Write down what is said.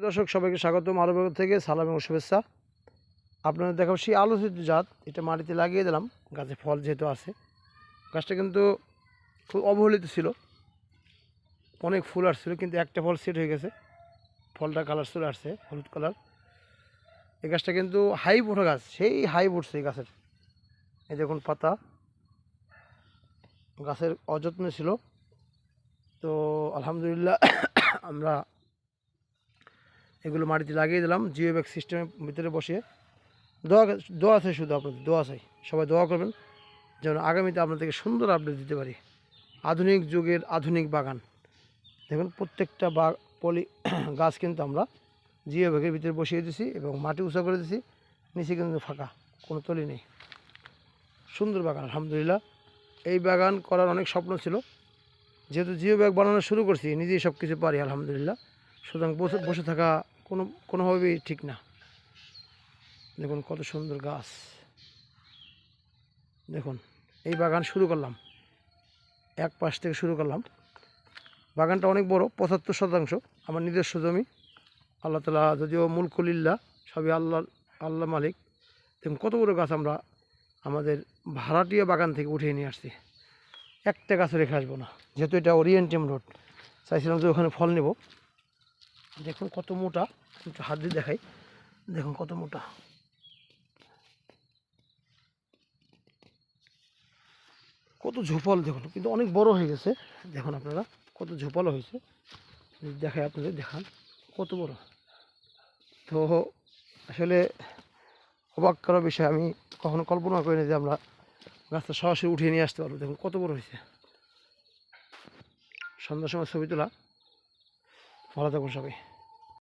দর্শক সবাইকে স্বাগতম আরো থেকে সালাম এবং শুভেচ্ছা। আপনাদের দেখাবো সেই আলোচিত জাত, এটা মাটিতে লাগিয়ে দিলাম। গাছে ফল যেহেতু আছে, গাছটা কিন্তু খুব অবহেলিত ছিল, অনেক ফুল আসছিল, কিন্তু একটা ফল সেট হয়ে গেছে, ফলটা কালার চলে আসছে হলুদ কালার। এই গাছটা কিন্তু হাইব ওঠা গাছ, সেই হাইব উঠছে এই গাছের। এই দেখুন পাতা, গাছের অযত্ন ছিল, তো আলহামদুলিল্লাহ আমরা এগুলো মাটিতে লাগিয়ে দিলাম জিও ব্যাগ সিস্টেমের ভিতরে বসিয়ে। দোয়া দোয়া চাই, শুধু আপনাদের দোয়া চাই, সবাই দোয়া করবেন যেন আগামীতে আপনাদেরকে সুন্দর আপডেট দিতে পারি। আধুনিক যুগের আধুনিক বাগান দেখুন, প্রত্যেকটা পলি গাছ কিন্তু আমরা জিও ব্যাগের ভিতরে বসিয়ে দিয়েছি এবং মাটি উঁচা করে দিয়েছি, নিচে কিন্তু ফাঁকা, কোনো তলি নেই। সুন্দর বাগান আলহামদুলিল্লাহ। এই বাগান করার অনেক স্বপ্ন ছিল, যেহেতু জিও ব্যাগ বানানো শুরু করছি, নিজেই সব কিছু পারি আলহামদুলিল্লাহ। সুতরাং বসে থাকা কোনোভাবেই ঠিক না। দেখুন কত সুন্দর গাছ, দেখুন এই বাগান শুরু করলাম, এক পাশ থেকে শুরু করলাম। বাগানটা অনেক বড়, ৭৫% আমার নিজস্ব জমি। আল্লাহ তাআলা, যদিও মুলকুলিল্লাহ, সবই আল্লাহ মালিক। দেখুন কত বড় গাছ আমরা আমাদের ভাড়াটিয়া বাগান থেকে উঠিয়ে নিয়ে আসছি, একটা গাছ রেখে আসবো না, যেহেতু এটা ওরিয়েন্টাম রোড। চাইছিলাম যে ওখানে ফল নেব। দেখুন কত মোটা, একটু হাত দিয়ে দেখাই, দেখুন কত মোটা। কত ঝোপাল দেখুন, কিন্তু অনেক বড় হয়ে গেছে। দেখুন আপনারা কত ঝোপালো হয়েছে, দেখাই আপনাদের, দেখান কত বড়। তো আসলে অবাক করার বিষয়, আমি কখনো কল্পনা করিনি যে আমরা গাছটা সরাসরি উঠিয়ে নিয়ে আসতে পারবো। দেখুন কত বড় হয়েছে। সন্ধ্যার সময় ছবি তোলা। ভালো থাকুন সবাই।